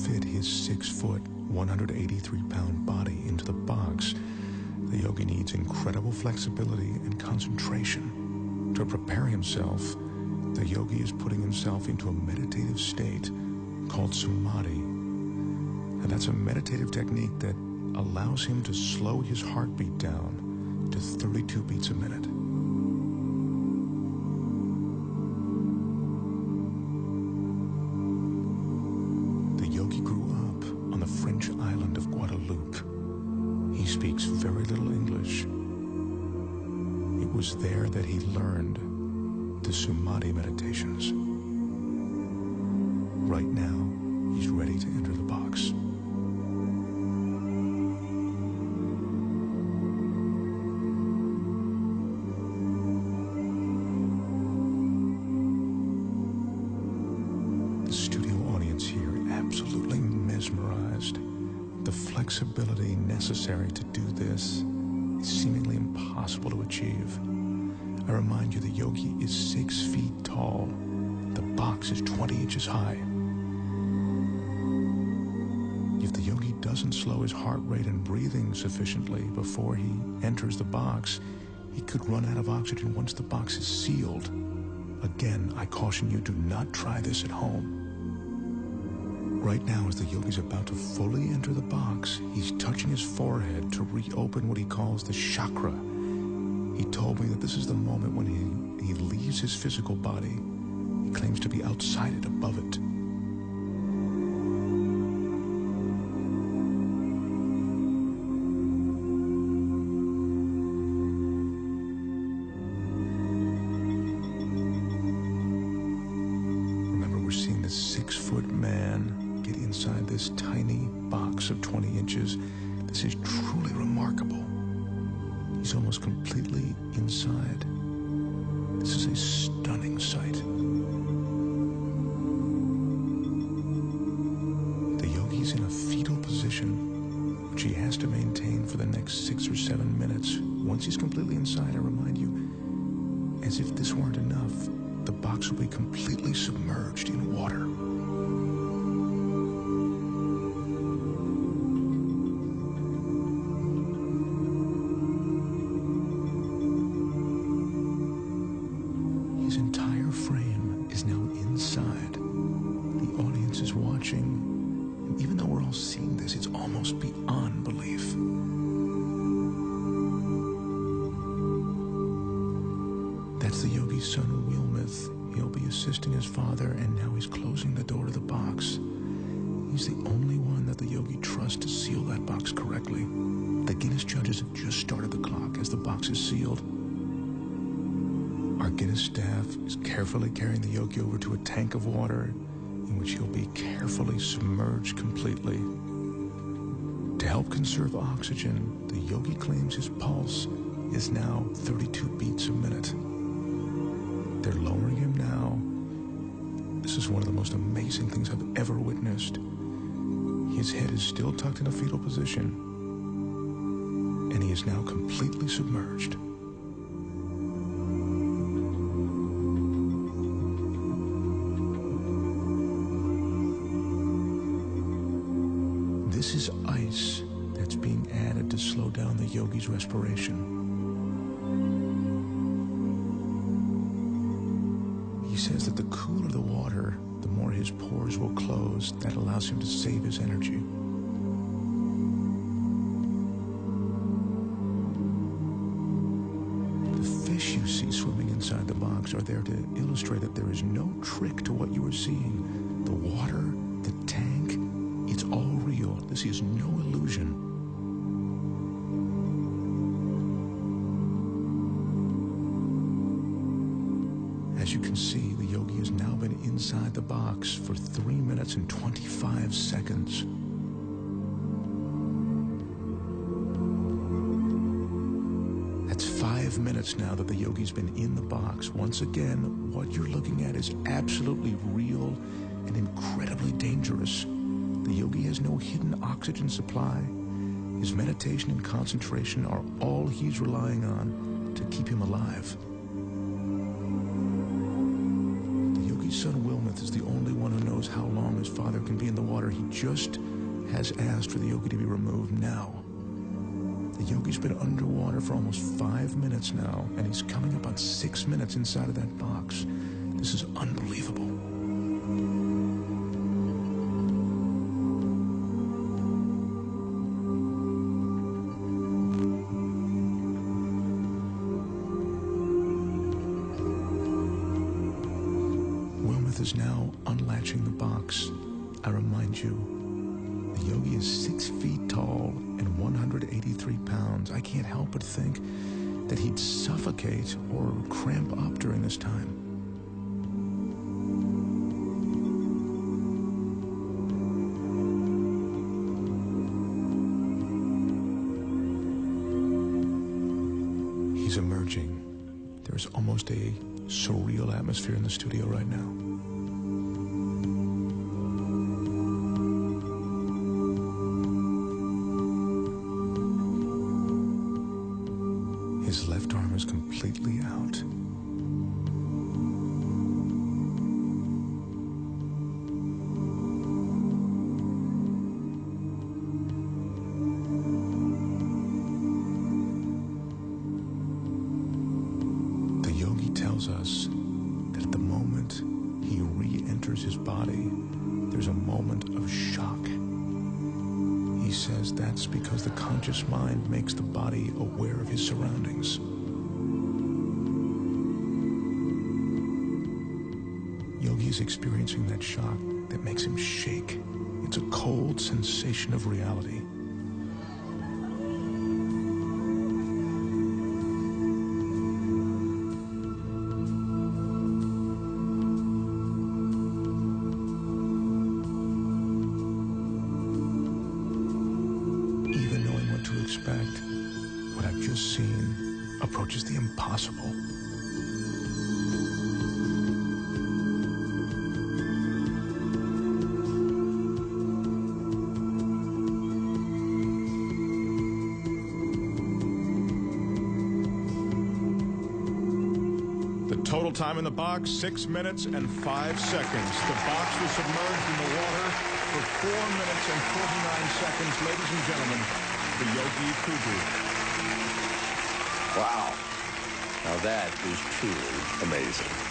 fit his 6-foot, 183-pound body into the box, the yogi needs incredible flexibility and concentration. To prepare himself, the yogi is putting himself into a meditative state called samadhi. And that's a meditative technique that allows him to slow his heartbeat down to 32 beats a minute. The yogi grew up on the French island of Guadeloupe. He speaks very little English. It was there that he learned the samadhi meditations. Right now, he's ready to enter the box. The studio audience here absolutely mesmerized. The flexibility necessary to do this is seemingly impossible to achieve. I remind you, the yogi is 6 feet tall. The box is 20 inches high. If the yogi doesn't slow his heart rate and breathing sufficiently before he enters the box, he could run out of oxygen once the box is sealed. Again, I caution you, do not try this at home. Right now, as the yogi's about to fully enter the box, he's touching his forehead to reopen what he calls the chakra. He told me that this is the moment when he leaves his physical body. He claims to be outside it, above it. Remember, we're seeing this 6-foot man get inside this tiny box of 20 inches. This is truly remarkable. He's almost completely inside. This is a stunning sight. The yogi's in a fetal position, which he has to maintain for the next 6 or 7 minutes. Once he's completely inside, I remind you, as if this weren't enough, the box will be completely submerged in water. His entire frame is now inside. The audience is watching, and even though we're all seeing this, it's almost beyond belief. That's the yogi's son, Wilmeth. He'll be assisting his father, and now he's closing the door to the box. He's the only one that the yogi trusts to seal that box correctly. The Guinness judges have just started the clock as the box is sealed. Our Guinness staff is carefully carrying the yogi over to a tank of water in which he'll be carefully submerged completely. To help conserve oxygen, the yogi claims his pulse is now 32 beats a minute. They're lowering him now. This is one of the most amazing things I've ever witnessed. His head is still tucked in a fetal position, and he is now completely submerged. This is ice that's being added to slow down the yogi's respiration. He says that the cooler the water, the more his pores will close. That allows him to save his energy. The fish you see swimming inside the box are there to illustrate that there is no trick to what you are seeing. The water, the tank, it's all real. This is no illusion. As you can see, the yogi has now been inside the box for 3 minutes and 25 seconds. That's 5 minutes now that the yogi's been in the box. Once again, what you're looking at is absolutely real and incredibly dangerous. The yogi has no hidden oxygen supply. His meditation and concentration are all he's relying on to keep him alive. yogi's son Wilmeth is the only one who knows how long his father can be in the water. He just has asked for the yogi to be removed now. The yogi's been underwater for almost 5 minutes now, and he's coming up on 6 minutes inside of that box. This is unbelievable. Is now unlatching the box. I remind you, the yogi is 6 feet tall and 183 pounds. I can't help but think that he'd suffocate or cramp up during this time. He's emerging. There's almost a surreal atmosphere in the studio right now. His left arm is completely out. The yogi tells us that at the moment he re-enters his body, there's a moment of shock. He says that's because the conscious mind makes the body aware of his surroundings. Yogi is experiencing that shock that makes him shake. It's a cold sensation of reality. Expect, what I've just seen approaches the impossible. The total time in the box, 6 minutes and 5 seconds. The box was submerged in the water for 4 minutes and 49 seconds. Ladies and gentlemen, the Yogi Kudu. Wow. Now that is truly amazing.